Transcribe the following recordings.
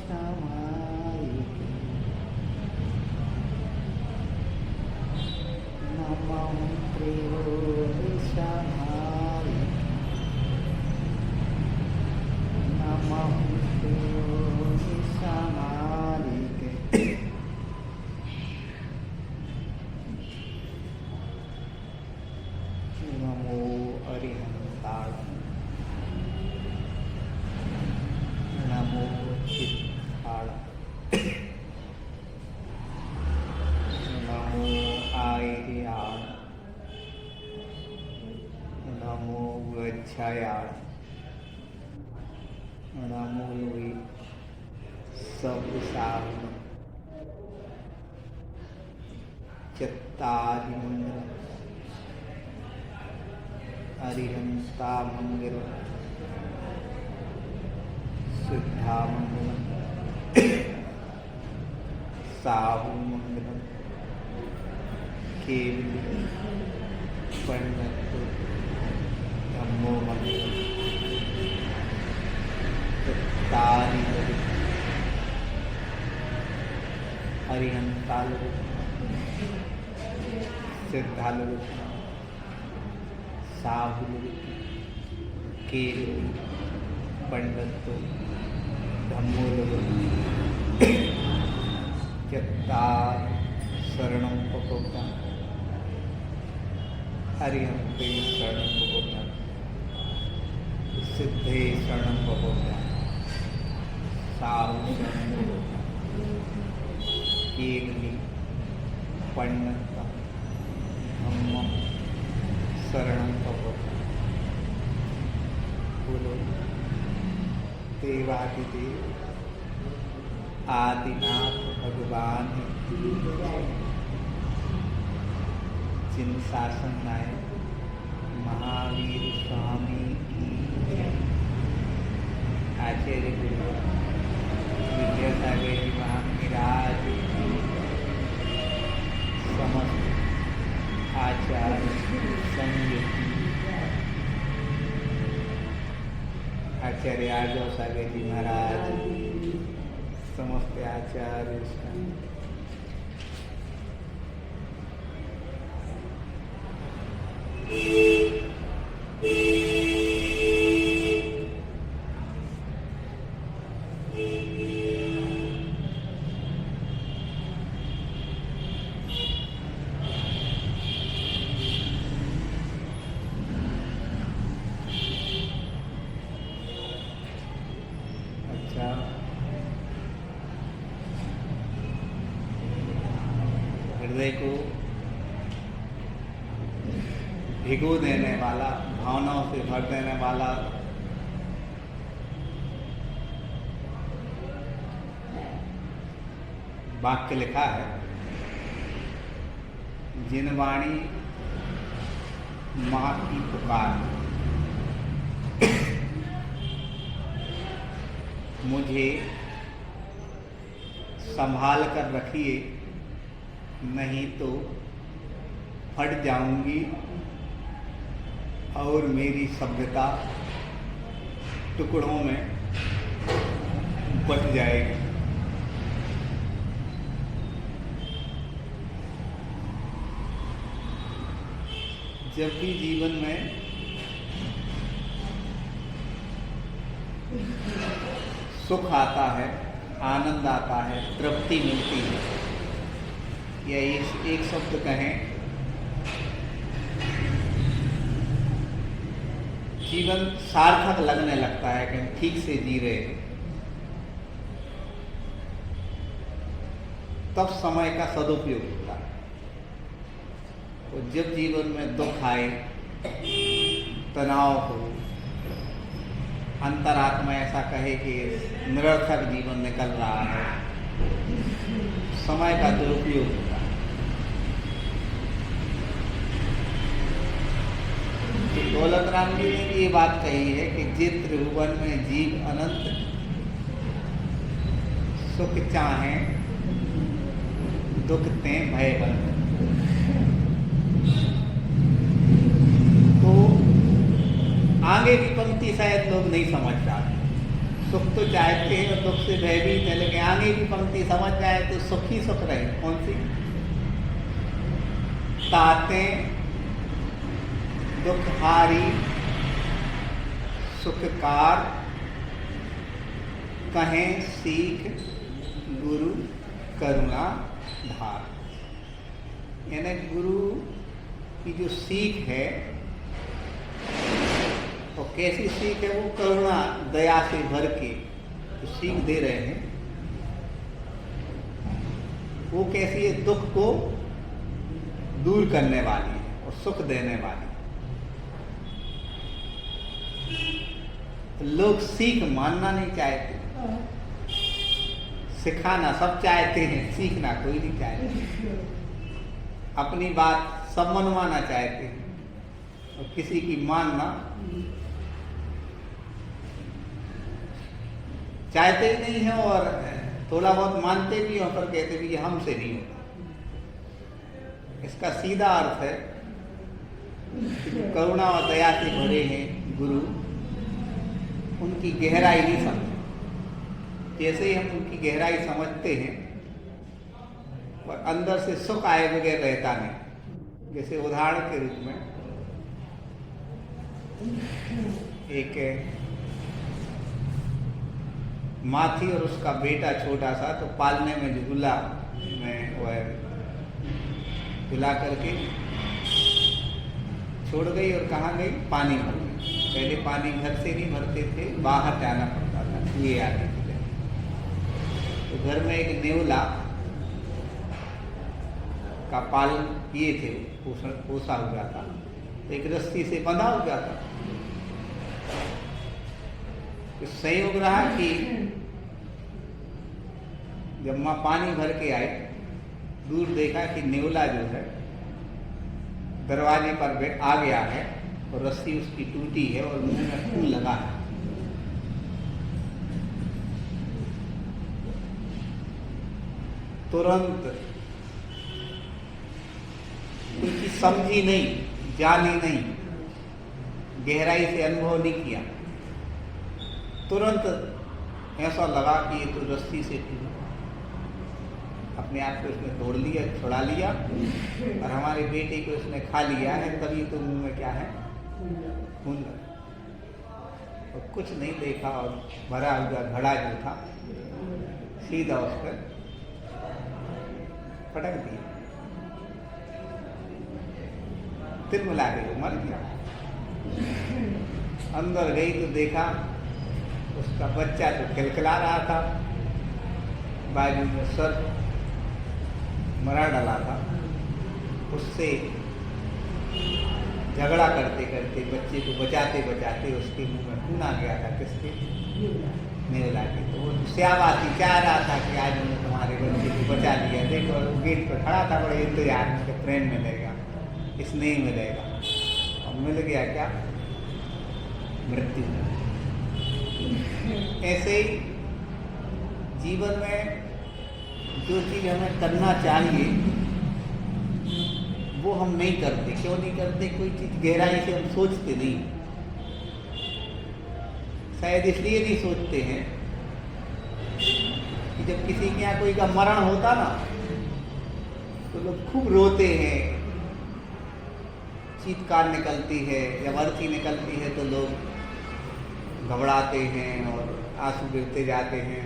समायिके नमः त्रियोनिसमायिके नमः त्रियोनिसमायिके नमो अरिहंताय नमो चित्ताय नमो आयर्याय नमो गच्छायाय नमो वे सब सावन चत्तारि मंगल अरिहंता मंगल सिद्धा मंगलम साहु मंगलम केवली पंडित धम्मो मंगलम तारी अरिहंतालु सिद्धालु साहुलु केवली पंडित धम्मोलु चत्तार शरणं पकोटा हरिहंते शरणं पकोटा सिद्धे शरणं पकोटा साहु शरणं पकोटा केवली पंडित धम्म शरणं पकोटा बोलो देवादिदेव आदिनाथ भगवान जिन शासन नायक महावीर स्वामी की आचार्य गुरु विद्यासागर जी महाराज की समस्त आचार्य संघ आचार्य आर्जव सागर जी महाराज समस्त आचार्य हृदय को भिगो देने वाला, भावनाओं से भर देने वाला वाक्य लिखा है। जिन वाणी माँ की पुकार, मुझे संभाल कर रखिए, नहीं तो फट जाऊंगी और मेरी सभ्यता टुकड़ों में बट जाएगी। जब भी जीवन में सुख आता है, आनंद आता है, तृप्ति मिलती है, या एक शब्द कहें, जीवन सार्थक लगने लगता है कि हम ठीक से जी रहे हैं, तब समय का सदुपयोग होता है। तो जब जीवन में दुख आए, तनाव हो, अंतरात्मा ऐसा कहे कि निरर्थक जीवन निकल रहा है, समय का दुरुपयोग होता है। दौलत राम जी ने भी ये बात कही है कि जित त्रिभुवन में जीव अनंत सुख चाहें, दुख ते भय बंद। तो आगे की पंक्ति शायद लोग नहीं समझ पाते। सुख तो चाहते हैं और दुख से भयभीत है, लेकिन आगे की पंक्ति समझ जाए तो सुख ही सुख रहे। कौन सी? ताते दुखहारी सुखकार, कहें सीख गुरु करुणा धार। यानी गुरु की जो सीख है, और कैसी सीख है? वो करुणा दया से भर के जो सीख दे रहे हैं, वो कैसी है? दुख को दूर करने वाली है और सुख देने वाली। तो लोग सीख मानना नहीं चाहते, सिखाना सब चाहते हैं, सीखना कोई नहीं चाहते। अपनी बात सब मनवाना चाहते हैं और किसी की मानना चाहते ही नहीं है, और थोड़ा बहुत मानते भी हैं पर कहते भी ये हमसे नहीं होता। इसका सीधा अर्थ है कि करुणा और दया से भरे हैं गुरु, उनकी गहराई नहीं समझते। जैसे ही हम उनकी गहराई समझते हैं, और अंदर से सुख आए बगैर रहता नहीं। जैसे उदाहरण के रूप में एक माँ थी और उसका बेटा छोटा सा, तो पालने में झूला में वह झुला करके छोड़ गई और कहाँ गई? पानी भर गई। पहले पानी घर से नहीं भरते थे, बाहर जाना पड़ता था कुएं आने के लिए। तो घर में एक नेवला का पालन किए थे, पोसा हुआ था, तो एक रस्सी से बंधा हुआ था। तो संयोग रहा कि जब माँ पानी भर के आई, दूर देखा कि नेवला जो है दरवाजे पर आ गया है और रस्सी उसकी टूटी है और मुंह में खून लगा है। तुरंत उनकी समझी नहीं, जानी नहीं, गहराई से अनुभव नहीं किया। तुरंत ऐसा लगा कि ये तो रस्सी से टूटा। अपने आप को उसने तोड़ लिया, छुड़ा लिया, और हमारे बेटे को उसने खा लिया है, तभी तो मुंह में क्या है? खून। और कुछ नहीं देखा, और भरा हुआ घड़ा जो था सीधा उस पर पटक दिया, तिलमिला के वो मर गया। अंदर गई तो देखा उसका बच्चा तो खिलखिला रहा था, बाजू में सर मरा डाला था। उससे झगड़ा करते करते, बच्चे को बचाते बचाते उसके मुंह में खून आ गया था। किसके? नेवला के। तो वो श्यावासी चाह रहा था कि आज मैंने तुम्हारे बच्चे को बचा लिया। देखो वो गेट पर खड़ा था, बड़े इंतजार में, उसके प्रेम मिलेगा, स्नेह मिलेगा, और मिल गया क्या? मृत्यु। ऐसे ही जीवन में जो चीज़ हमें करना चाहिए वो हम नहीं करते। क्यों नहीं करते? कोई चीज़ गहराई से हम सोचते नहीं। शायद इसलिए नहीं सोचते हैं कि जब किसी के यहाँ कोई का मरण होता ना, तो लोग खूब रोते हैं, चीत्कार निकलती है या अर्थी निकलती है, तो लोग घबराते हैं और आंसू गिरते जाते हैं।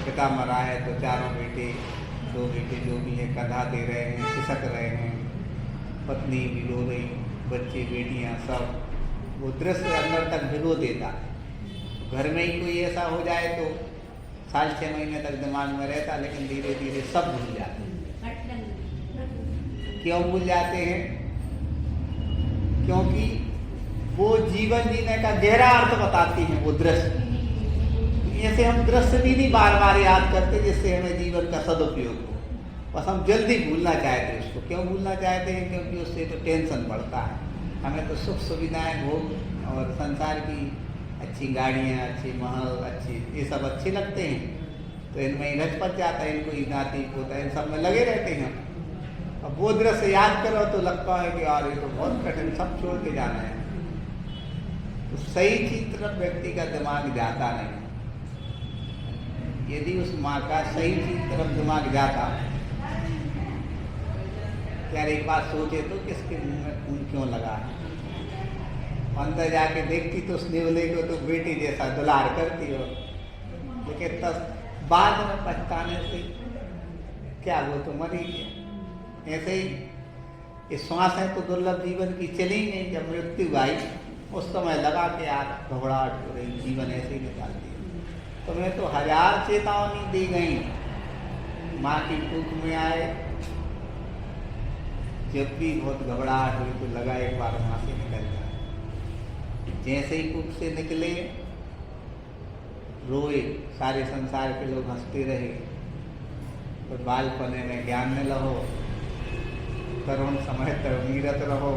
पिता मरा है तो चारों बेटे, दो बेटे जो भी है कंधा दे रहे हैं, खिसक रहे हैं, पत्नी भी रो रही, बच्चे बेटियां सब। वो दृश्य अंदर तक भिगो देता है। घर में ही कोई ऐसा हो जाए तो 6.5 महीने तक दिमाग में रहता, लेकिन धीरे धीरे सब भूल जाते हैं। क्यों भूल जाते हैं? क्योंकि वो जीवन जीने का गहरा अर्थ बताती हैं वो दृश्य। ऐसे हम दृश्य भी नहीं बार बार याद करते जिससे हमें जीवन का सदुपयोग हो, बस हम जल्दी भूलना चाहते हैं उसको। क्यों भूलना चाहते हैं? क्योंकि उससे तो टेंशन बढ़ता है। हमें तो सुख सुविधाएं, भोग और संसार की अच्छी गाड़ियाँ, अच्छी महल, अच्छी ये सब अच्छे लगते हैं, तो इनमें ही रच पच जाता है, इनको ही नाती पोता इन सब में लगे रहते हैं। अब वो दृश्य याद करो तो लगता है कि यार ये तो बहुत कठिन, सब छोड़ के जाना है। तो सही चीज तरफ व्यक्ति का दिमाग जाता नहीं। यदि उस माँ का सही चीज तरफ दिमाग जाता, यार एक बात सोचे तो किसके मुंह में खून क्यों लगा है, अंदर जाके देखती तो उस नेवले को तो बेटी जैसा दुलार करती हो, लेकिन तब बाद में पछताने से क्या, वो तो मर ही गया। ऐसे ही ये श्वासें तो दुर्लभ जीवन की चली नहीं, जब मृत्यु आई उस समय लगा कि यार घबराहट हो रही, जीवन ऐसे ही निकाल दिया। तुम्हें तो 1000 चेतावनी दी गई, माँ की कुख में आए, जब भी बहुत घबराहट हुई तो लगा एक बार वहाँ से निकल जाए। जैसे ही कुख से निकले रोए, सारे संसार के लोग हंसते रहे। तो बालपने में ज्ञान में लहो, तरुण समय तरुणीरत रहो,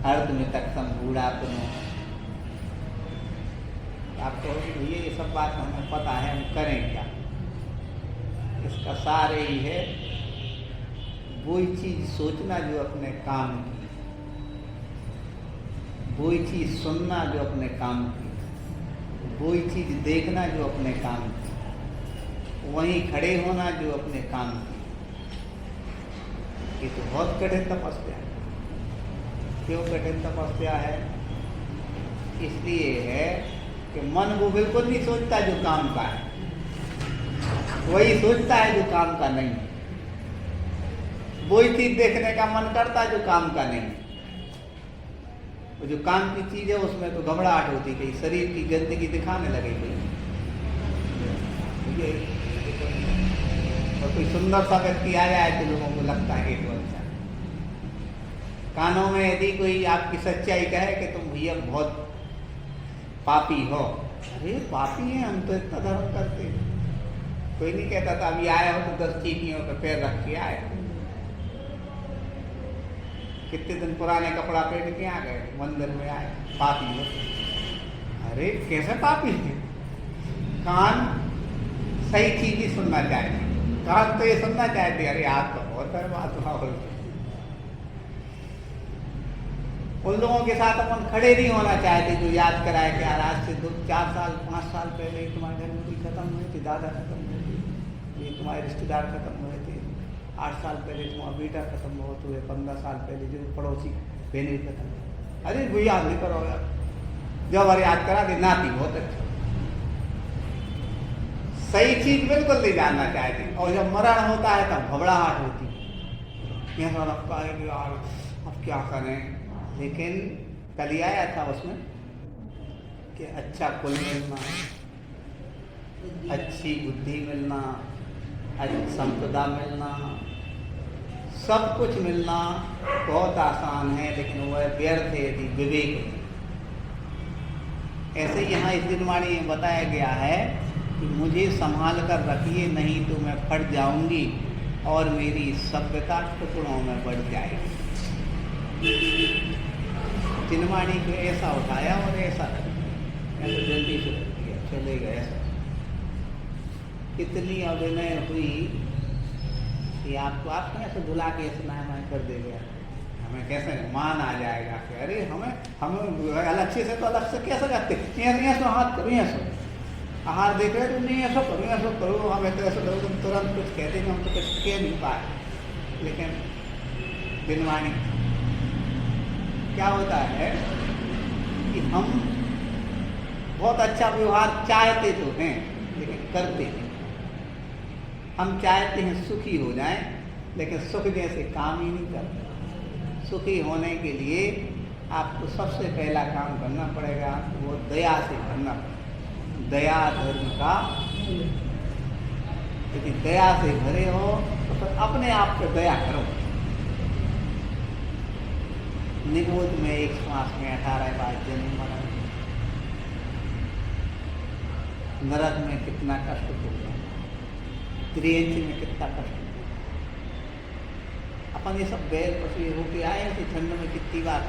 अर्ध में तक बूढ़ा पुनो। आपको ये सब बात हमें पता है, हम करें क्या? इसका सार यही है, वही चीज सोचना जो अपने काम की, वही चीज सुनना जो अपने काम की, वही चीज देखना जो अपने काम की, वहीं खड़े होना जो अपने काम की। ये तो बहुत कठिन तपस्या है। क्यों कठिन तपस्या है? इसलिए है कि मन वो बिल्कुल नहीं सोचता जो काम का है, वही सोचता है जो काम का नहीं है। वही चीज देखने का मन करता है जो काम का नहीं है। वो जो काम की चीज है उसमें तो घबराहट होती, कहीं शरीर की गंदगी दिखाने लगे कोई, और कोई सुंदर सा व्यक्ति आ जाए तो लोगों को लगता है कि तो अच्छा। कानों में यदि कोई आपकी सच्चाई कहे कि तुम भैया बहुत पापी हो, अरे पापी हैं हम तो इतना धर्म करते हैं। कोई नहीं कहता था अभी आए हो तो 10 चीटियों पे पैर रख के आए, कितने दिन पुराने कपड़ा पहन के आ गए, मंदिर में आए, पापी हो। अरे कैसे पापी है? कान सही चीज ही सुनना चाहते, कान तो ये सुनना चाहते अरे आप तो बहुत बर्बाद हुआ। उन लोगों के साथ अपन खड़े नहीं होना चाहते जो याद कराए कि यार आज से 2-4 साल 5 साल पहले तुम्हारे घर में कोई खत्म हुए थे, दादा खत्म हुए थे, ये तुम्हारे रिश्तेदार खत्म हुए थे, 8 साल पहले तुम्हारा बेटा खत्म बहुत हुए, 15 साल पहले जो पड़ोसी बहने खत्म हुए। अरे वो याद नहीं करो यार, जब अरे याद करा दे नाती बहुत अच्छा। सही चीज बिल्कुल नहीं जानना चाहते, और जब मरण होता है तब घबराहट होती, ऐसा लगता है कि यार अब क्या करें। लेकिन कल आया था उसमें कि अच्छा कुल मिलना, अच्छी बुद्धि मिलना, अच्छी संपदा मिलना, सब कुछ मिलना बहुत आसान है, लेकिन वह व्यर्थ है यदि विवेक। ऐसे यहाँ इस दिनवाणी में बताया गया है कि मुझे संभाल कर रखिए, नहीं तो मैं फट जाऊंगी और मेरी सभ्यता टुकड़ों में बढ़ जाएगी। दिनवाणी को ऐसा उठाया और ऐसा तो जल्दी से चले गए। कितनी अभिनय हुई कि आपको आप कैसे धुला के स्नान कर देगा, हमें कैसे मान आ जाएगा कि अरे हमें अलग से तो अलग से कैसे करते, ऐसा हाथ करो, ऐसा आहार देख रहे तुम नहीं ऐसा करो, हम ऐसे करो, तुम तुरंत कुछ कहते हैं, हम तो कुछ कह नहीं पाए। लेकिन दिनवाणी क्या होता है कि हम बहुत अच्छा व्यवहार चाहते तो हैं लेकिन करते नहीं। हम चाहते हैं सुखी हो जाएं, लेकिन सुख जैसे काम ही नहीं करते। सुखी होने के लिए आपको सबसे पहला काम करना पड़ेगा, वो दया से करना पड़ेगा। दया धर्म का, यदि दया से भरे हो तो फिर अपने आप पे दया करो। निबोध में एक श्वास में 18 बार जन्म मरण, नरक में कितना कष्ट होगा, त्रियंच में कितना कष्ट होगा। अपन ये सब बैल पशु होके आए थे ठंड में कितनी बार,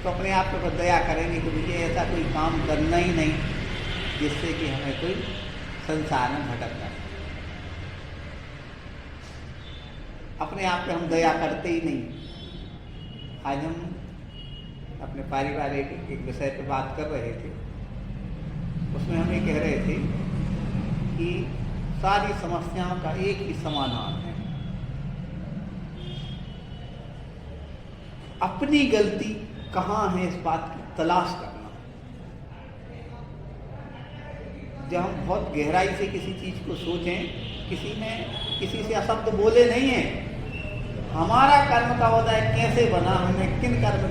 तो अपने आप के ऊपर दया करेंगे तो मुझे ऐसा कोई काम करना ही नहीं जिससे कि हमें कोई संसार में भटकना। अपने आप पे हम दया करते ही नहीं। आज हम अपने पारिवारिक एक विषय पर बात कर रहे थे। उसमें हम ये कह रहे थे कि सारी समस्याओं का एक ही समाधान है, अपनी गलती कहाँ है इस बात की तलाश करना। जब हम बहुत गहराई से किसी चीज को सोचें, किसी से अशब्द बोले नहीं है, हमारा कर्म का उदय कैसे बना, हमें किन कर्म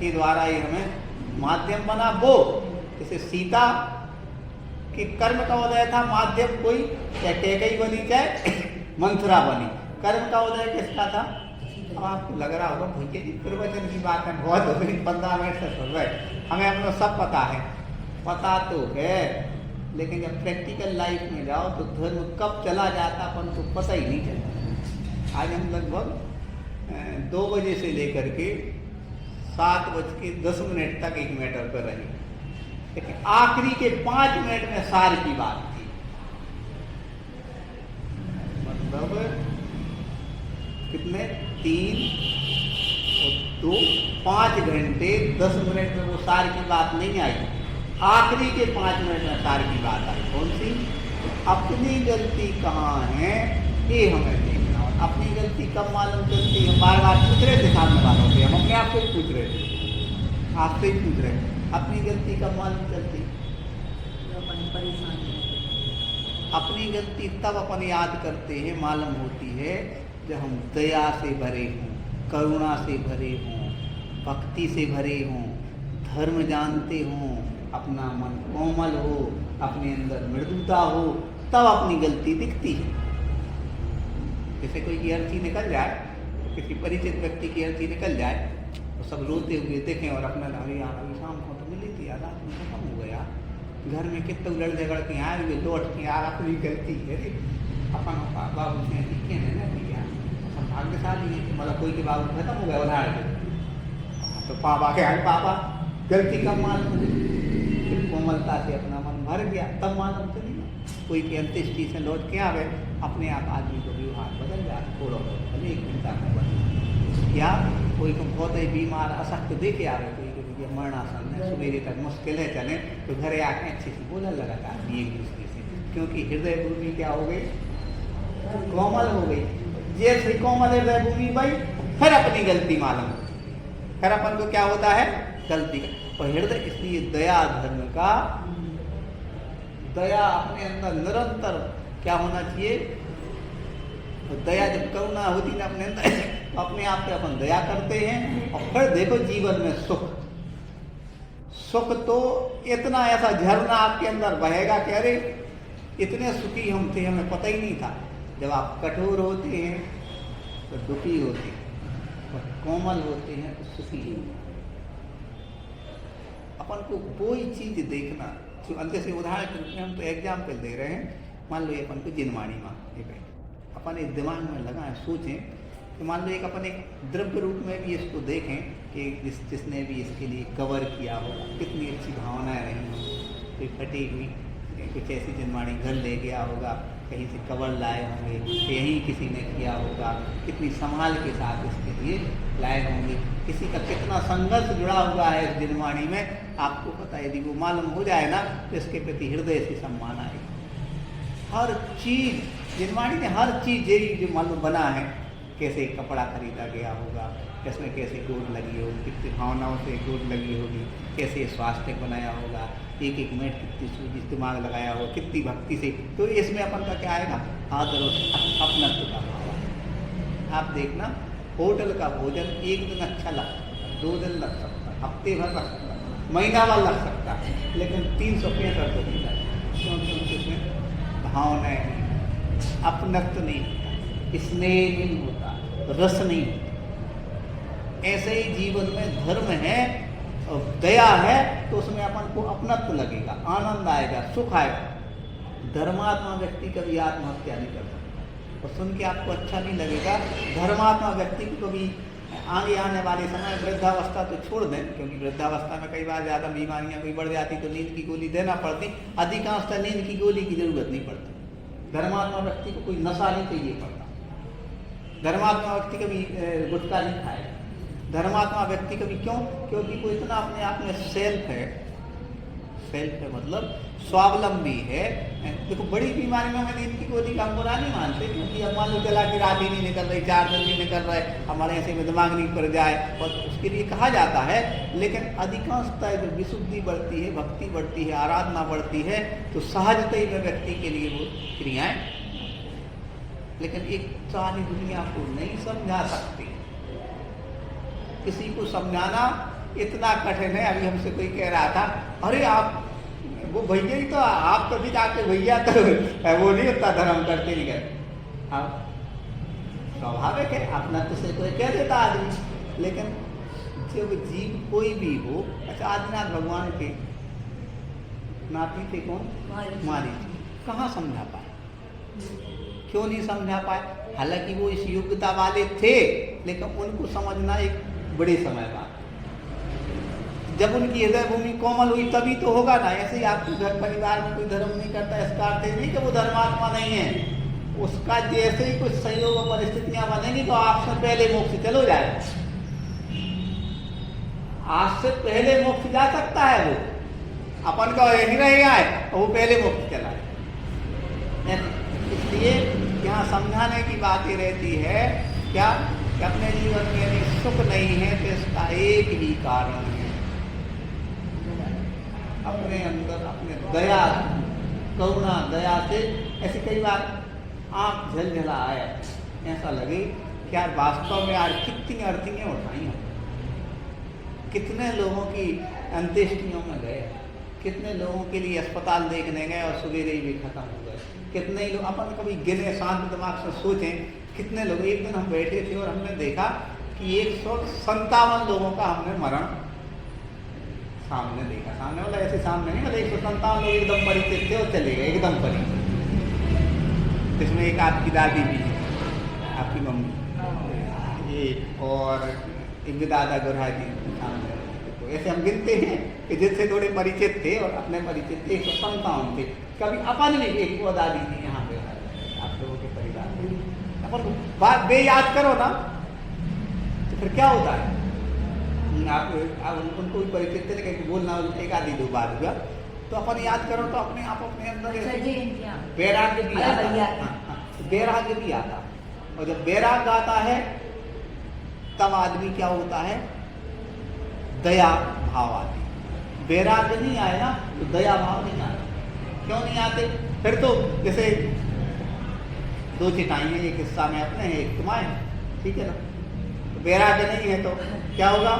के द्वारा ही हमें माध्यम बना। वो जैसे सीता के कर्म का उदय था माध्यम कोई, चाहे कैकेयी बनी चाहे मंथरा बनी, कर्म का उदय किसका था। अब आपको लग रहा होगा भैया जी प्रवचन की बात है, बहुत हो गई 15 मिनट से सुन रहे, हमें अपना सब पता है। पता तो है, लेकिन जब प्रैक्टिकल लाइफ में जाओ तो धर्म कब चला जाता अपन को पता ही नहीं चलता। आज हम लगभग 2 बजे से लेकर के 7:10 तक एक मैटर पर रहे, लेकिन आखिरी के 5 मिनट में सार की बात थी। मतलब कितने 3 और 2 5 घंटे 10 मिनट में वो सार की बात नहीं आई, आखिरी के 5 मिनट में सार की बात आई। कौन सी? अपनी गलती कहाँ है ये हमें देखना। और अपनी गलती कब मालूम चलती है? बार बार पूछ रहे थे सामने वालों से, हम अपने आप से ही पूछ रहे थे, आपसे ही पूछ रहे थे, अपनी गलती कब मालूम चलती? अपनी गलती तब अपन याद करते हैं, मालूम होती है जब हम दया से भरे हों, करुणा से भरे हों, भक्ति से भरे हों, धर्म जानते हों, अपना मन कोमल हो, अपने अंदर मृदुता हो, तब अपनी गलती दिखती है। जैसे कोई की अर्थी निकल जाए, किसी परिचित व्यक्ति की अर्थी निकल जाए तो सब रोते हुए देखें और अपना अभी शाम को तो मिली थी, रात में खत्म हो गया, घर में कितने उलझ झगड़ के आए हुए लौट के, यार अपनी गलती है, अपन बाबू से दिया सब भाग्यशाली है कि मतलब कोई के बाबू खत्म हो गया उधार तो पापा के पापा गलती कब मालूम, कोमलता से अपना मन भर गया तब मालूम चली। कोई की अंत्येष्टि से लौट के आवे, अपने आप आदमी को व्यवहार बदल जाए, थोड़ा बहुत एक घंटा में बदल। या कोई को बहुत ही बीमार अशक्त देखे आवे, कोई को मरणासन है, सवेरे तक मुश्किल है चले, तो घरे आके अच्छे से बोलने लगा था एक दूसरे से, क्योंकि हृदय भूमि क्या हो गई? कोमल हो गई। जैसे कोमल हृदय भूमि भाई, फिर अपनी गलती मालूम होती, फिर अपन को क्या होता है? गलती का। और हृदय, इसलिए दया धर्म का, दया अपने अंदर निरंतर क्या होना चाहिए? तो दया जब करुणा होती ना अपने अंदर, अपने आप पे अपन दया करते हैं। और फिर देखो जीवन में सुख, सुख तो इतना ऐसा झरना आपके अंदर बहेगा कि अरे इतने सुखी हम थे, हमें पता ही नहीं था। जब आप कठोर होते हैं तो दुखी होते हैं, और कोमल होते हैं तो सुखी होते हैं। अपन को कोई चीज देखना, जो अंत से उदाहरण के रूप में हम तो एग्जाम्पल दे रहे हैं, मान लो ये अपन को जिनवाणी माँ, अपन एक दिमाग में लगाएं, सोचें कि मान लो एक अपन एक द्रव्य रूप में भी इसको देखें कि जिसने भी इसके लिए कवर किया होगा, कितनी अच्छी भावनाएं रही हों, कोई फटी हुई कुछ ऐसी जिनवाणी घर ले गया होगा, कहीं से कवर लाए होंगे, यहीं किसी ने किया होगा, कितनी संभाल के साथ इसके लिए लाए होंगे, किसी का कितना संघर्ष जुड़ा हुआ है इस जिनवाणी में, आपको पता है। यदि वो मालूम हो जाए ना तो इसके प्रति हृदय से सम्मान आएगा। हर चीज जिनवाणी ने हर चीज जो मालूम बना है, कैसे कपड़ा खरीदा गया होगा, इसमें कैसे गोद लगी होगी, कितनी भावनाओं से गोद लगी होगी, कैसे स्वास्थ्य बनाया होगा, एक एक मिनट कितनी सूझ दिमाग लगाया होगा, कितनी भक्ति से। तो इसमें अपन का क्या आएगा? आदर और अपनत्व का भाव। आप देखना, होटल का भोजन एक दिन अच्छा लग सकता है, 2 दिन लग सकता है, हफ्ते भर लग सकता है, महीना भर लग सकता है, लेकिन 365 तो नहीं लगता, क्योंकि उसमें भावनाएं नहीं, अपनत्व नहीं होता, स्नेह नहीं होता, रस नहीं होता। ऐसे ही जीवन में धर्म है और दया है तो उसमें अपन को अपनत्व लगेगा, आनंद आएगा, सुख आएगा। धर्मात्मा व्यक्ति कभी आत्महत्या नहीं कर सकता, और सुन के आपको अच्छा नहीं लगेगा। धर्मात्मा व्यक्ति को कभी आगे आने वाले समय वृद्धावस्था तो छोड़ दें, क्योंकि वृद्धावस्था में कई बार ज़्यादा बीमारियां कोई बढ़ जाती तो नींद की गोली देना पड़ती, अधिकांशतः नींद की गोली की जरूरत नहीं पड़ती। धर्मात्मा व्यक्ति को कोई नशा नहीं चाहिए पड़ता, धर्मात्मा व्यक्ति कभी गुटखा नहीं खाएगा, धर्मात्मा व्यक्ति कभी क्यों? क्योंकि वो इतना अपने आप में सेल्फ है मतलब स्वावलंबी है। देखो बड़ी बीमारियों में नींद की गोली का हम बुरा नहीं मानते, क्योंकि अब मान लो चला कि रात ही नहीं निकल रही, 4 दिन नहीं निकल रहे, हमारे ऐसे में दिमाग नहीं पड़ जाए, और उसके लिए कहा जाता है। लेकिन अधिकांशतः जब विशुद्धि बढ़ती है, भक्ति बढ़ती है, आराधना बढ़ती है, तो सहजता ही में व्यक्ति के लिए वो क्रियाएं, लेकिन एक सारी दुनिया को नहीं समझा सकती। किसी को समझाना इतना कठिन है। अभी हमसे कोई कह रहा था, अरे आप वो भैया ही तो, आप कभी जाके भैया तो वो नहीं होता, धर्म करते नहीं करते। अब स्वाभाविक है, अपना तो से कोई कह देता आदमी, लेकिन जब जीव कोई भी हो। अच्छा, आदिनाथ भगवान के नाती थे कौन? मारीच। कहाँ समझा पाए? क्यों नहीं समझा पाए? हालांकि वो इस योग्यता वाले थे, लेकिन उनको समझना एक बड़े समय बाद, जब उनकी हृदय भूमि कोमल हुई तभी तो होगा ना। ऐसे ही आपके घर परिवार में कोई धर्म नहीं करता, इसका अर्थ नहीं कि वो धर्मात्मा नहीं है। उसका जैसे ही कुछ संयोग और परिस्थितियां बनेंगी तो आपसे पहले मोक्ष चलो जाए, आपसे पहले मोक्ष जा सकता है वो, अपन का यही रहेगा है, वो पहले मोक्ष चला है। इसलिए यहाँ समझाने की बात ये रहती है क्या कि अपने जीवन में यदि सुख नहीं है तो इसका एक ही कारण है, अपने अंदर अपने दया, करुणा दया से। ऐसे कई बार आँख झलझला आया, ऐसा लगे कि यार वास्तव में यार कितनी अर्थियाँ उठाई हैं, कितने लोगों की अंत्येष्टियों में गए, कितने लोगों के लिए अस्पताल देखने गए और सवेरे ही भी खत्म हो गए, कितने लोग। अपन कभी गिने, शांत दिमाग से सोचें कितने लोग। एक दिन हम बैठे थे और हमने देखा कि 157 लोगों का हमने मरण सामने देखा। सामने वाला ऐसे सामने नहीं, मतलब 157 लोग एकदम परिचित थे और चले गए, एकदम परिचित। इसमें एक आपकी दादी भी है, आपकी मम्मी, एक और एक दादा गुरहा जी सामने। तो ऐसे हम गिनते हैं कि जिससे थोड़े परिचित थे और अपने परिचित थे 157 थे। कभी अपन भी एक वो दादी थी यहाँ पे आप लोगों के परिवार में, अपन बात बे याद करो ना तो फिर क्या होता है। आप उनको भी परिचित थे, लेकिन बोलना एक आधी 2 बार हुआ, तो अपन याद करो तो अपने आप अपने अंदर वैराग्य भी आता, वैराग्य भी आता। और जब वैराग्य आता है तब आदमी क्या होता है, दया भाव आती। वैराग्य नहीं आए ना तो दया भाव नहीं आते। क्यों नहीं आते? फिर तो जैसे 2 चिटाई हैं, एक हिस्सा में अपने हैं, एक तुम्हारे, ठीक है ना। तो वैराग्य नहीं है तो क्या होगा,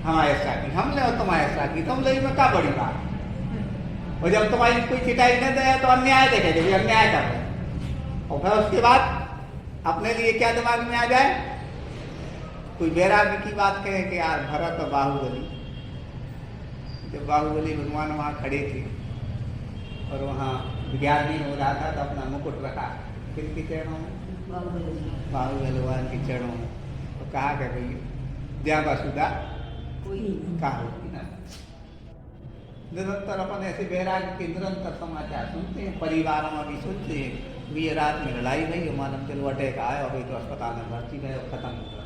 हमारे ऐसा की हमने और तुम्हारे ऐसा की तुम लोग में क्या बड़ी बात। और जब तुम्हारी कोई चिटाई नहीं दे तो अन्याय देखे, जब अन्याय कर रहे, और फिर उसके बाद अपने लिए क्या दिमाग में आ जाए, कोई वैराग्य की बात कहे कि यार भरत और बाहुबली, जब बाहुबली भगवान वहाँ खड़े थे और वहाँ विज्ञान नहीं हो रहा था तो अपना मुकुट रखा किनके चरणों में, बाहुबली भगवान के चरणों में, तो कहा कि भाई द्या वसुधा कहा होगी ना। निरंतर अपन ऐसे वैराग्य के निरंतर समाचार सुनते हैं, परिवारों में भी सुनते हैं। भी ये रात में लड़ाई हुई, मालूम चलो अटैक आया और तो अस्पताल में भर्ती गए और खत्म हो गया।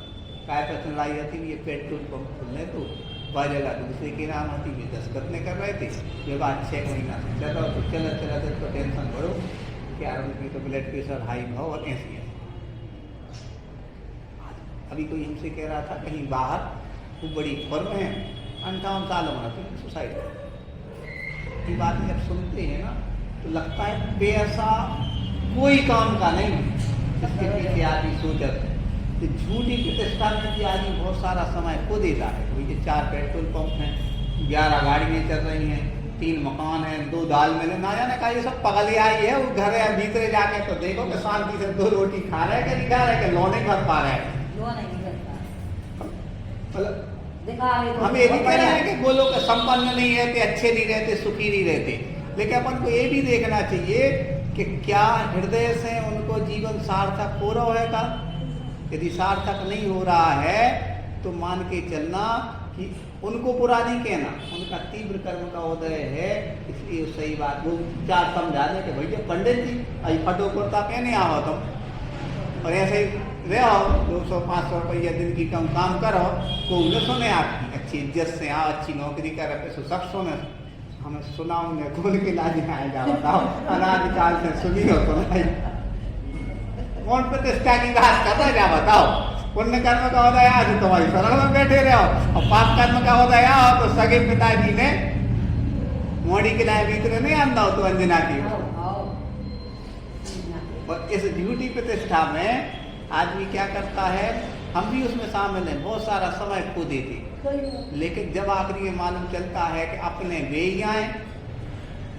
काय पर लड़ाई होती है, ये पेट्रोल पंप खुलने तो बाजेगा दूसरे के नाम होती है, दस्तखत नहीं कर रहे थे। ये बात 6 महीना से चल रहा तो चला तो टेंशन बढ़ो कि यार उनकी तो ब्लड प्रेशर हाई भाव और ऐसी है। अभी कोई हमसे कह रहा था कहीं बाहर खूब बड़ी फर्म है, 58 साल होना तो सुसाइड की बात जब सुनते हैं ना तो लगता है पैसा कोई काम का नहीं, जिसके पीछे आदमी सोचते हैं। तो झूठी प्रतिष्ठा में भी आदमी बहुत सारा समय खो देता है। तो ये 4 पेट्रोल पंप हैं, 11 गाड़ियाँ चल रही हैं, 3 मकान हैं, 2 दाल मिले, ना जाने का ये सब पगली आई है। वो घर है भीतरे जाके तो देखो कि शांति से 2 रोटी खा रहे हैं कि नहीं खा रहे, कि लोने भर पा रहे हैं। मतलब हम ये नहीं कह रहे हैं कि वो लोग संपन्न नहीं रहते, अच्छे नहीं रहते, सुखी नहीं रहते, लेकिन अपन को ये भी देखना चाहिए कि क्या हृदय से उनको जीवन सार्थक हो रहा है का। यदि सार्थक नहीं हो रहा है तो मान के चलना कि उनको बुरा नहीं कहना, उनका तीव्र कर्म का उदय है, इसलिए सही बात वो 4 समझा दें कि भैया पंडित जी आई फटो कुर्ता पहने आओ तुम, और ऐसे रहो, 200-500 रुपया दिन की कम काम करो, कोई न सुने आपकी, अच्छी इज्जत से आओ, अच्छी नौकरी कर, पैसे सब सुने, हमें सुनाओ ने खोल के लाज आएगा, बताओ अनादिकाल से सुनी हो सुनाई, कौन प्रतिष्ठा की बात कर रहा है, क्या बताओ। पुण्य कर्म का होता है तो तुम्हारी शरण में बैठे रहो, और पाप कर्म का होता है तो सगे पिताजी ने मोड़ी के लाए भीतर नहीं आंदा हो तो अंजना की। और इस ड्यूटी प्रतिष्ठा में आदमी क्या करता है, हम भी उसमें शामिल हैं, बहुत सारा समय खो देते, लेकिन जब आखिरी ये मालूम चलता है कि अपने बेइयाएं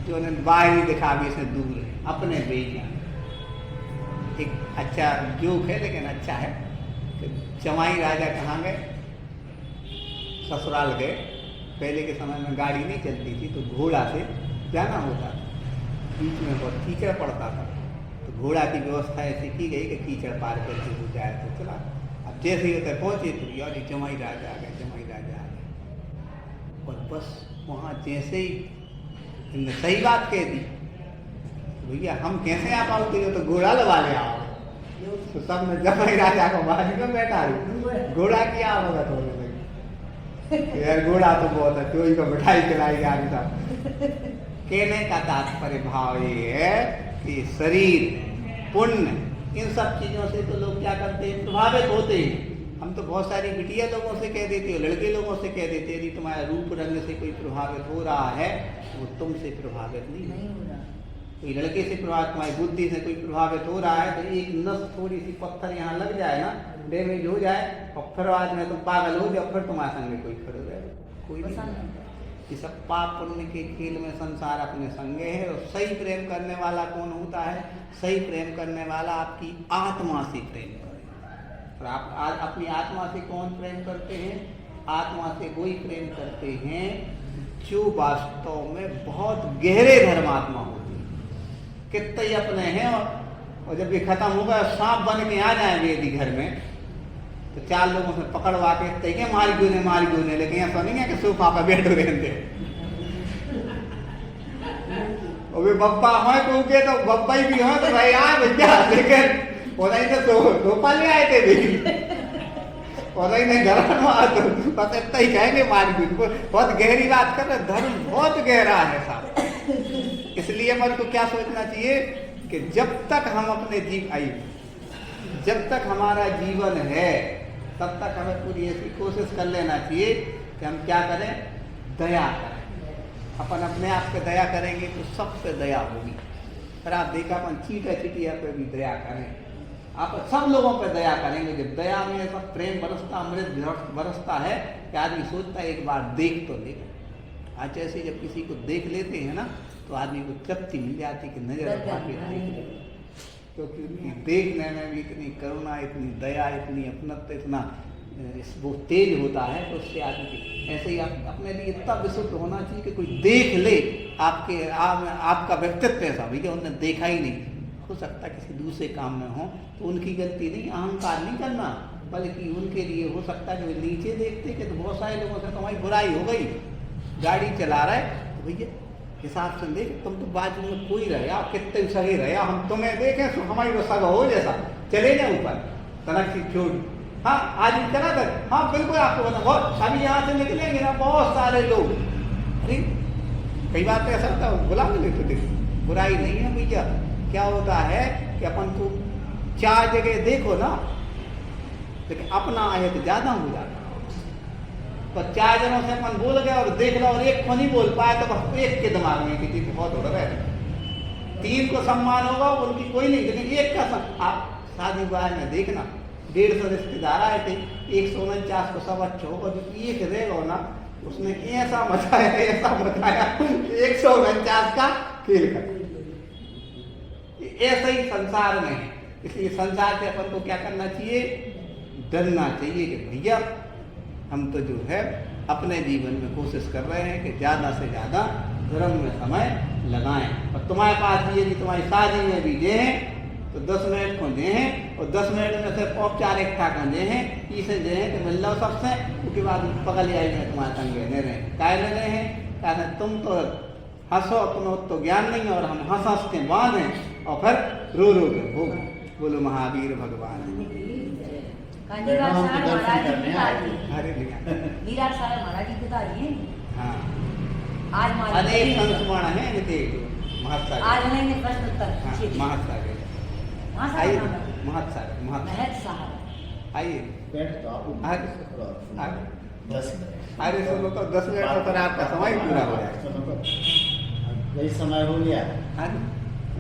जो बाहरी दिखावे से दूर है, अपने बेइयाएं। एक अच्छा जोक है लेकिन अच्छा है कि जमाई राजा कहाँ गए, ससुराल गए। पहले के समय में गाड़ी नहीं चलती थी तो घोड़ा से जाना होता था, बीच में बहुत कीचड़ पड़ता था, तो घोड़ा की व्यवस्था ऐसी की गई कि कीचड़ पार करके हो जाए तो चला। अब जैसे ही उधर पहुंचे तो यार जमाई राजा आ गए, जमाई राजा आ गए, और बस वहाँ जैसे ही इनने सही बात कह दी, भैया हम कैसे आ पाओगे, तो घोड़ा लगा ले आओ। तो सब ने जमाई राजा को बाजू में बैठा दी, घोड़ा क्या होगा थोड़े लगे, यार घोड़ा तो बहुत है, तो ही को मिठाई खिलाई जा रही था। कहने का तात्पर्य भाव ये है कि शरीर, पुण्य, इन सब चीजों से तो लोग क्या करते हैं, प्रभावित होते हैं। हम तो बहुत सारी बिटिया लोगों से कह देते हो, लड़के लोगों से कह देते हैं, यदि तुम्हारा रूप रंग से कोई प्रभावित हो रहा है वो तुमसे प्रभावित नहीं हो रहा। कोई लड़के से प्रभावित, तुम्हारी बुद्धि से कोई प्रभावित हो रहा है तो एक नस थोड़ी सी पत्थर यहाँ लग जाए ना, डैमेज हो जाए, और फिर आज में तुम पागल हो जाओ, फिर तुम्हारे संग कोई खड़े रहे, कोई नहीं। ये सब पाप पुण्य के खेल में संसार अपने संगे है। और सही प्रेम करने वाला कौन होता है, सही प्रेम करने वाला आपकी आत्मा से प्रेम करे। और आप अपनी आत्मा से कौन प्रेम करते हैं, आत्मा से वही प्रेम करते हैं जो वास्तव में बहुत गहरे धर्मात्मा होते हैं। कितने ही अपने हैं, और जब ये खत्म होगा सांप बन के आ जाएंगे यदि घर में, तो 4 लोगों से पकड़वा के तय मारी गुने, लेकिन यहाँ सुनेंगे कि सोफा पर बैठो रहते और वे बप्पा हो क्योंकि तो बप्पा ही भी हो तो भाई आ भैया, लेकिन वो नहीं तो सोफा ले आए थे भी, और नहीं घर बनवा तो बस इतना ही कहेंगे मारी गुन। बहुत गहरी बात कर रहे, धर्म बहुत गहरा है साहब। इसलिए हमारे को क्या सोचना चाहिए कि जब तक हम अपने जब तक हमारा जीवन है तब तक हमें पूरी ऐसी कोशिश कर लेना चाहिए कि हम क्या करें, दया करें। अपन अपने आप पे दया करेंगे तो सब पे दया होगी। फिर आप देखा अपन चीटा चिटिया पे भी दया करें, आप सब लोगों पे दया करेंगे। जब दया में सब प्रेम बरसता, अमृत बरसता है कि आदमी सोचता है एक बार देख तो ले। आज ऐसे जब किसी को देख लेते हैं ना तो आदमी को तृप्ति मिल जाती कि नजर उठा के देख ले, क्योंकि उनकी देखने में भी इतनी करुणा, इतनी दया, इतनी अपनत्व, इतना वो तेज होता है। तो उससे आदमी की ऐसे ही आप अपने लिए इतना विशुद्ध होना चाहिए कि कोई देख ले आपका व्यक्तित्व ऐसा, भैया उन्होंने देखा ही नहीं। हो सकता है किसी दूसरे काम में हो तो उनकी गलती नहीं, अहंकार नहीं करना, बल्कि उनके लिए हो सकता है कि नीचे देखते कि तो बहुत सारे लोगों से तुम्हारी बुराई हो गई, गाड़ी चला रहा है तो भैया हिसाब से देख, तुम तो बाजू में कोई रहे, आप कितने सगे रहे, हम तुम्हें देखें तो हमारी वो सगा हो जैसा चले जाए ऊपर तनक की छोड़। हाँ आज चला तक, हाँ बिल्कुल आपको बता, बहुत अभी यहाँ से निकलेंगे ना बहुत सारे लोग, अरे कई बार तो ऐसा होता है बुला भी लेते थे, बुराई नहीं है भैया। क्या होता है कि अपन को 4 जगह देखो ना, लेकिन अपना आए तो ज्यादा हो जाता, तो 4 जनों से अपन बोल गए और देख लो और एक को नहीं बोल पाया तो बस एक के दिमाग में किसी बहुत हो रहा है। 3 को सम्मान होगा उनकी कोई नहीं, लेकिन एक का आप शादी ब्याह में देखना 150 रिश्तेदार आए थे, 149 को सब अच्छा होगा, जो एक रहेगा ना उसने ऐसा मचाया 149 का खेल कर। ऐसा ही संसार में है, इसलिए संसार से अपन को क्या करना चाहिए, डरना चाहिए कि भैया हम तो जो है अपने जीवन में कोशिश कर रहे हैं कि ज़्यादा से ज़्यादा धर्म में समय लगाएं। और तुम्हारे पास भी यदि तुम्हारी शादी में भी दे हैं तो 10 मिनट को दे हैं, और 10 मिनट में से औपचारिकता का दे हैं, इसे दे हैं कि मिल लो सबसे, उसके बाद पकड़ ले आएंगे तुम्हारे संगे ले रहे हैं। काय ले रहे हैं, कहते तुम तो हंसो, तुम्हें तो ज्ञान नहीं और हम हंस हंस के बांध हैं और फिर रो रो के हो। बोलो महावीर भगवान। नीराज साहब महाराज जी पिताजी अरे लिया नीराज साहब महाराज जी पिताजी हैं। हाँ आज महाराज अनेक संस्मरण है इनके महत्सागर। आज लेंगे प्रश्न उत्तर हाँ, जी। महत्सागर महासागर आइए नाम है। महत्सागर महत साहब आइए बैठ तो आप आगे 10 मिनट अरे सुनो तो 10 मिनट पर आपका समय पूरा हो जाएगा। सुनो तो वही समय हो गया। हाँ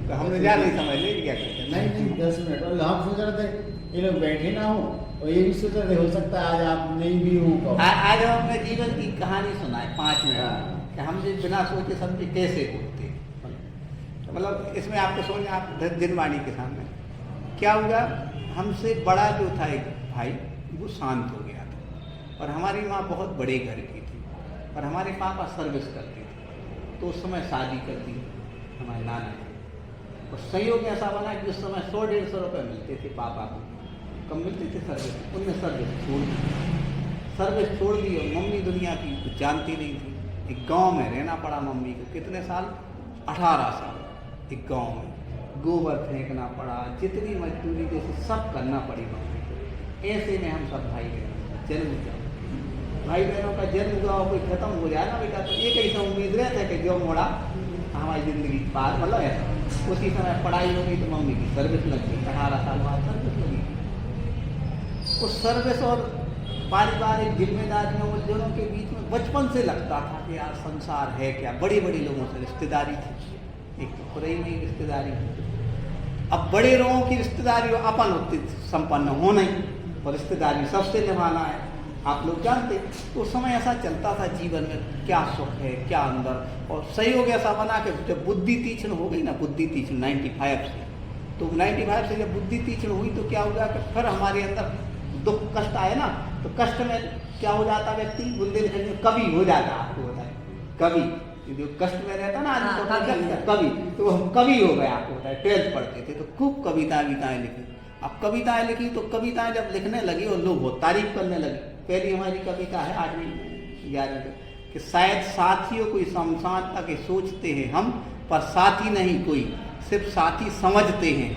तो हमने ज़्यादा नहीं समझ ले क्या कहते हैं। नहीं 10 मिनट और हम सोच रहे थे ये लोग बैठे ना हो और ये भी सोच रहे थे हो सकता है आज आप नहीं भी हो। आज हम अपने जीवन की कहानी सुनाए 5 मिनट हाँ। कि हम जो बिना सोचे समझे कैसे होते। तो मतलब इसमें आपको सोचना आप दिनवाणी के सामने क्या हुआ, हमसे बड़ा जो था एक भाई वो शांत हो गया था और हमारी माँ बहुत बड़े घर की थी और हमारे पापा सर्विस करते थे। तो उस समय शादी कर दी हमारे नाना ने और संयोग ऐसा बना कि उस समय 100-150 रुपये मिलते थे पापा को, कम मिलते थे सर्विस, उनने सर्विस छोड़ दी और मम्मी दुनिया की कुछ जानती नहीं थी। एक गांव में रहना पड़ा मम्मी को, कितने साल, 18 साल एक गांव में गोबर फेंकना पड़ा, जितनी मजदूरी जैसे सब करना पड़ी मम्मी को। ऐसे में हम सब भाई बहनों का जन्म हुआ, भाई बहनों का जन्म हुआ और कोई खत्म हो जाए ना बेटा तो एक ऐसा उम्मीद रहता है कि जो मोड़ा हमारी ज़िंदगी पार, मतलब ऐसा। उसी समय पढ़ाई हो गई तो मम्मी की सर्विस लग गई, 18 साल बाद सर्विस लगी। उस सर्विस और पारिवारिक जिम्मेदारियों और दोनों के बीच में बचपन से लगता था कि यार संसार है क्या, बड़े बड़े लोगों से रिश्तेदारी थी, एक तो खुरई में रिश्तेदारी थी। अब बड़े लोगों की रिश्तेदारी अपन संपन्न हो नहीं और रिश्तेदारी सबसे निभाना है, आप लोग जानते। तो उस समय ऐसा चलता था जीवन में, क्या सुख है क्या अंदर। और सहयोग ऐसा बना कि जब बुद्धि तीक्ष्ण हो गई ना, बुद्धि तीक्ष्ण 95 से, तो 95 से जब बुद्धि तीक्ष्ण हुई तो क्या हुआ कि फिर हमारे अंदर दुख कष्ट आए ना, तो कष्ट में क्या हो जाता व्यक्ति, बुंदेलखंड में कवि हो जाता, आपको होता है कवि, जो कष्ट में रहता ना आदमी तो कवि, तो हम कवि हो गए, आपको होता है। 12th पढ़ते थे तो खूब कविताएं लिखी। अब कविताएं लिखी तो कविताएं जब लिखने लगी और लोग बहुत तारीफ करने लगे। पहली हमारी कविता है 8वीं 11वीं कि शायद साथियों कोई शमशान तक सोचते हैं हम, पर साथी नहीं कोई, सिर्फ साथी समझते हैं।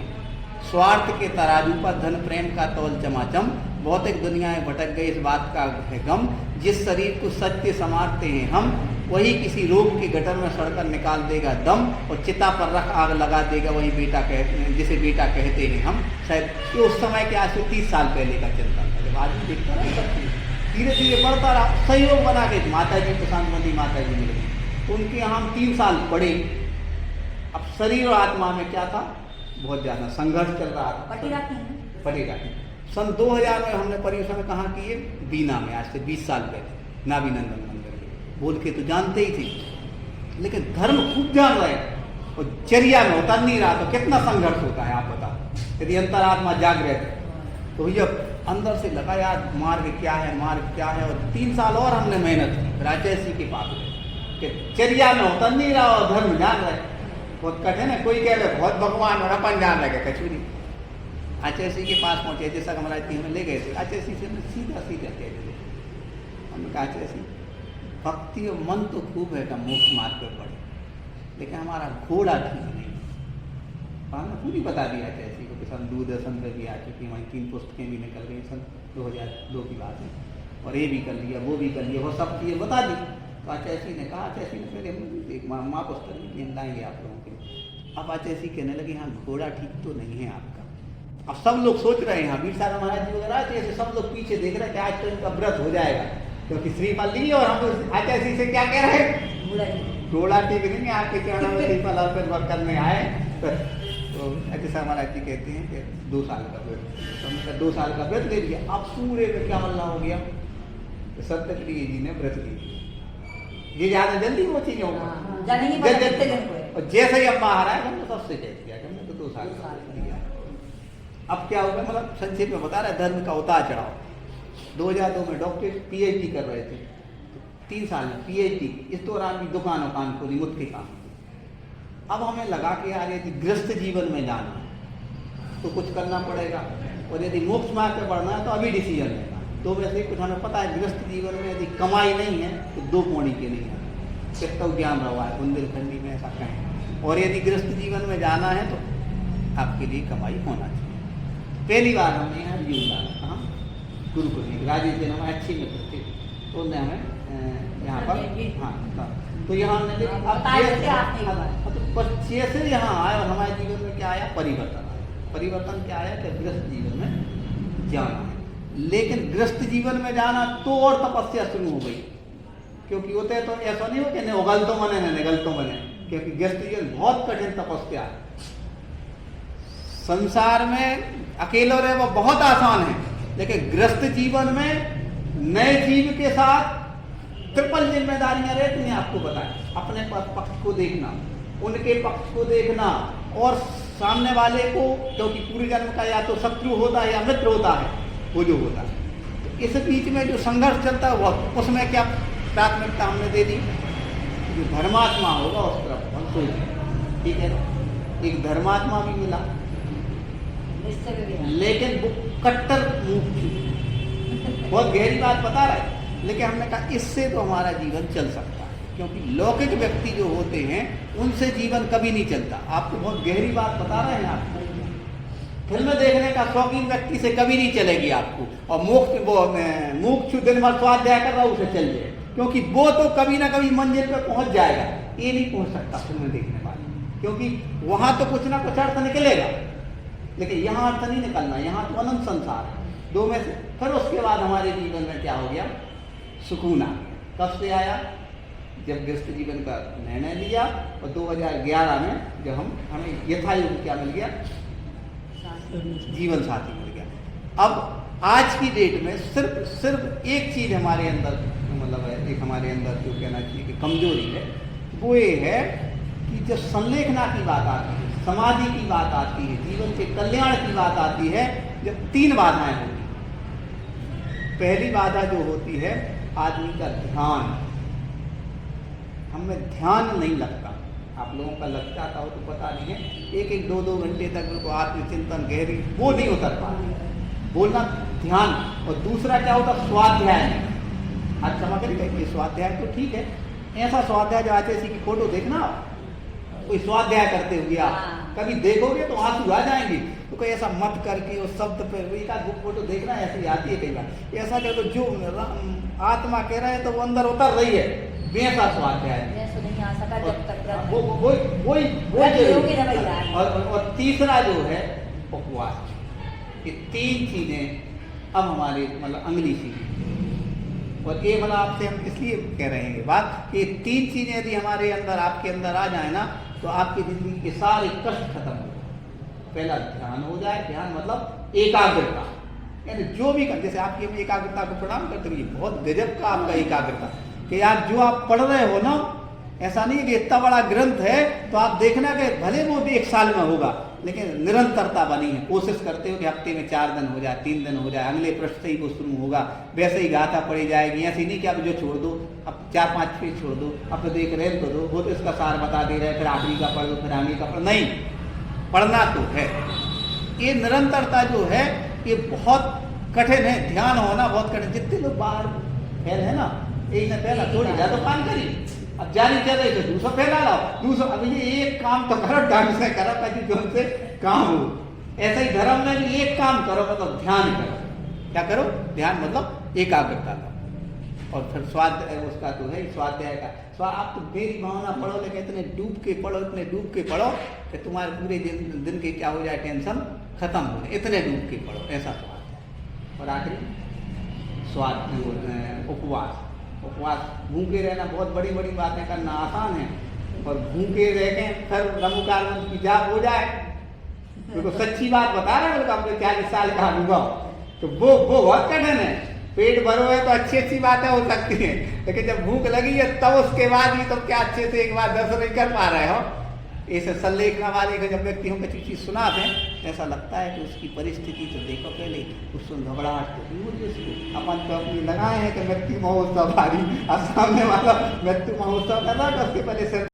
स्वार्थ के तराजू पर धन प्रेम का तौल चमाचम, भौतिक दुनियाएं भटक गई इस बात का है गम। जिस शरीर को सत्य समारते हैं हम, वही किसी रोग के गटर में सड़कर निकाल देगा दम, और चिता पर रख आग लगा देगा वही बेटा कहते हैं जिसे बेटा कहते हैं हम। शायद उस समय के आज से 30 साल पहले का चलता था, जब आदमी देखता है धीरे धीरे बढ़ता रहा, सहयोग बना के माता जी प्रशांतमती माता जी मिल गई, तो उनके यहाँ हम 3 साल पढ़े। अब शरीर और आत्मा में क्या था, बहुत ज़्यादा संघर्ष चल रहा था। पटेगा सन 2000 में हमने परिवेशन कहाँ किए, बीना में, आज से 20 साल पहले, नाभिनंदन मंदिर में। बोल के तो जानते ही थे, लेकिन धर्म खूब जान रहे और चर्या में उतर नहीं रहा, तो कितना संघर्ष होता है आप बताओ। यदि अंतरात्मा जागृत है तो जब अंदर से लगा यार मार्ग क्या है, मार्ग क्या है, और 3 साल और हमने मेहनत की राजैसी के पास कि चर्या में उतर नहीं रहा और धर्म जान रहे। बहुत कठिन है, कोई कह रहे बहुत भगवान और अपन जान लगे कचूरी। आचार्य के पास पहुंचे, जैसा हमारा टीम में ले गए थे, आचार्य से सीधा कह रहे, हमने कहा आचार्य भक्ति और मन तो खूब है का मोक्ष मार्ग पर पड़े, लेकिन हमारा घोड़ा ठीक नहीं। हमने पूरी बता दिया आचार्य को कि सन दूरदर्शन पर भी आ चुकी, वहीं 3 पुस्तकें भी निकल गई, सन 2002 की बात है, और ये भी कर लिया वो भी कर लिया, वो सब चीज़ें बता दी। तो आचार्य ने कहा, आचार्य ने पहले एक माँ पुस्तक में लाएंगे आप लोगों के लिए। अब आचार्य कहने लगे हाँ घोड़ा ठीक तो नहीं है आपका। अब सब लोग सोच रहे हैं, वीर सारा महाराज जी वगैरह जैसे सब लोग पीछे देख रहे हैं कि आज तो इनका व्रत हो जाएगा, क्योंकि श्रीफल ली और हम आचार्य से क्या कह रहे हैं, घोड़ा ठीक नहीं है, आपके चरणों में श्रीफल अर्पण वर्क करने आए। तो जैसा महाराज जी कहते हैं कि 2 साल का व्रत, तो हमने 2 साल का व्रत ले लिया। अब पूरे में क्या मल्ला हो गया, सत्यप्रिय जी ने व्रत लिया, ये ज़्यादा जल्दी वो चीज़ होगा, और जैसे ही अब बाहर आए हमने सबसे कह दिया कि हमने तो 2 साल का लिया। अब क्या होगा, मतलब संक्षेप में बता रहा है धर्म का उतार चढ़ाव। 2002 में डॉक्टर PhD कर रहे थे, 3 साल में PhD, इस दौरान भी दुकान खोली, मुफ्त के काम। अब हमें लगा कि यार यदि गृहस्थ जीवन में जाना तो कुछ करना पड़ेगा, और यदि मोक्ष मार्ग पर बढ़ना है तो अभी डिसीजन लेना। तो वैसे कुछ हमें पता है गृहस्थ जीवन में यदि कमाई नहीं है तो 2 पौड़ी के नहीं है, कितना ज्ञान रहा है बुंदेलखंडी में ऐसा कहें। और यदि गृहस्थ जीवन में जाना है तो आपके लिए कमाई होना चाहिए। पहली बार हमने यहाँ व्यू डाला, कहाँ गुरुकुल में राजेश जी हमारे अच्छी मित्र थे, तो उन्होंने हमें यहाँ पर हाँ तो यहाँ हमने देखा अब जैसे यहाँ आया और हमारे जीवन में क्या आया, परिवर्तन आया। परिवर्तन क्या आया कि गृहस्थ जीवन में जाना है, लेकिन गृहस्थ जीवन में जाना तो और तपस्या शुरू हो गई, क्योंकि होते तो ऐसा नहीं हो कि नहीं उगल तो बने न निगल तो बने, क्योंकि गृहस्थ जीवन बहुत कठिन तपस्या है। संसार में अकेले रहे वो बहुत आसान है, लेकिन गृहस्थ जीवन में नए जीव के साथ ट्रिपल जिम्मेदारियां रहती हैं। आपको बताएं, अपने पक्ष को देखना, उनके पक्ष को देखना, और सामने वाले को, क्योंकि पूरे जन्म का या तो शत्रु होता है या मित्र होता है, वो जो होता है, तो इस बीच में जो संघर्ष चलता है वो उसमें क्या प्राथमिकता हमने दे दी, जो धर्मात्मा होगा उस तरफ हम सोच, ठीक है ना। एक धर्मात्मा भी मिला, लेकिन वो कट्टर मुक्ति, बहुत गहरी बात बता रहा है, लेकिन हमने कहा इससे तो हमारा जीवन चल सकता है, क्योंकि लौकिक व्यक्ति जो होते हैं उनसे जीवन कभी नहीं चलता। आपको बहुत गहरी बात बता रहे हैं, आपको फिल्म देखने का शौकीन व्यक्ति से कभी नहीं चलेगी आपको, और मोक्ष दिन भर स्वाध्याय कर रहा उसे चल जाए, क्योंकि वो तो कभी ना कभी मंजिल पे पहुंच जाएगा, ये नहीं पहुंच सकता फिल्म देखने वाले, क्योंकि वहां तो कुछ ना कुछ अर्थ निकलेगा, लेकिन यहाँ अर्थ नहीं निकलना, यहाँ तो अनंत संसार है दो में से। फिर उसके बाद हमारे जीवन में क्या हो गया, सुकून आ गया। कब से आया, जब गृहस्थ जीवन का निर्णय लिया, और 2011 में जब हमें यथायुग क्या मिल गया, जीवन साथी मिल गया। अब आज की डेट में सिर्फ एक चीज हमारे अंदर, मतलब है एक हमारे अंदर जो कहना चाहिए कि कमजोरी है, वो ये है कि जब संलेखना की बात आती है, समाधि की बात आती है, जीवन के कल्याण की बात आती है, जब 3 बाधाएं होती हैं। पहली बाधा जो होती है आदमी का ध्यान, हमें ध्यान नहीं लगता। आप लोगों का लग जाता हो तो पता नहीं है, 1-1, 2-2 घंटे तक उनको आत्मचिंतन गहरी वो नहीं उतर पाते, बोलना ध्यान। और दूसरा क्या होता, स्वाध्याय। आज क्षमा करिए, स्वाध्याय तो ठीक है, ऐसा स्वाध्याय जो आचार्य की फोटो देखना, कोई स्वाध्याय करते हुए आप कभी देखोगे तो आंसू आ जाएंगे, तो कोई ऐसा मत करके उस शब्द पर एक आध फोटो देखना ऐसी आती है कई बार, ऐसा कर तो जो आत्मा कह रहा है तो वो अंदर उतर रही है, वैसा स्वाध्याय। और तीसरा जो है उपवास। ये 3 चीजें अब हमारे मतलब अगली सीढ़ी, और ये मतलब आपसे हम इसलिए कह रहे हैं बात कि 3 चीजें यदि हमारे अंदर आपके अंदर आ जाए ना, तो आपकी जिंदगी के सारे कष्ट खत्म हो जाए। पहला ध्यान हो जाए, ध्यान मतलब एकाग्रता, यानी जो भी कर, जैसे आपकी हम एकाग्रता को प्रणाम करते हुए बहुत गजब का आपका एकाग्रता, कि यार जो आप पढ़ रहे हो ना, ऐसा नहीं कि इतना बड़ा ग्रंथ है तो आप देखना कि भले वो भी 1 साल में होगा, लेकिन निरंतरता बनी है। कोशिश करते हो कि हफ्ते में 4 दिन हो जाए, 3 दिन हो जाए, अगले पृष्ठ से ही वो शुरू होगा, वैसे ही गाथा पड़ी जाएगी। ऐसे नहीं कि अब जो छोड़ दो, अब 4-5 पेज छोड़ दो, अब तो देख रहे तो दो, वो तो इसका सार बता दे रहे, फिर आखिरी का पढ़ दो, फिर आगे का पढ़, नहीं, पढ़ना तो है। ये निरंतरता जो है ये बहुत कठिन है, ध्यान होना बहुत कठिन। जितने लोग बाहर फैल है ना, एक ने पहला थोड़ी ज़्यादा काम करी, अब जारी चल रही तो दूसरा फैला लाओ, दूसरा अब ये एक काम तो करो, ढंग से करो ताकि तुमसे काम हो। ऐसा ही धर्म में भी एक काम करो, मतलब ध्यान करो। क्या करो, ध्यान मतलब एकाग्रता का। और फिर स्वाध्याय उसका तो है स्वाध्याय का। आप तो मेरी भावना पढ़ो, लेकिन इतने डूब के पढ़ो, इतने डूब के पढ़ो कि तुम्हारे पूरे दिन के क्या हो जाए, टेंशन खत्म हो जाए, इतने डूब के पढ़ो, ऐसा स्वाध्याय। और आखिरी उपवास। उपवास, भूखे रहना, बहुत बड़ी बड़ी बातें करना आसान है, और भूखे रह के फिर रमुकार मंत्र की जाप हो जाए, तो सच्ची बात बता रहा है, अपने 40 साल का अनुभव, तो वो बहुत कठिन है। पेट भरो है तो अच्छी बातें हो सकती हैं, लेकिन जब भूख लगी है तब उसके बाद भी तो क्या अच्छे से एक बार दर्शन नहीं कर पा रहे हो। ऐसे संलेखना वाले को जब व्यक्ति हम कुछ चीज़ सुनाते हैं, ऐसा लगता है कि उसकी परिस्थिति तो देखो पहले, उसको घबराहट तो दूर, उसको अपन तो अपनी लगाए हैं कि मृत्यु महोत्सव भारी, और सामने वाला मृत्यु महोत्सव कर रहा है, उसके पहले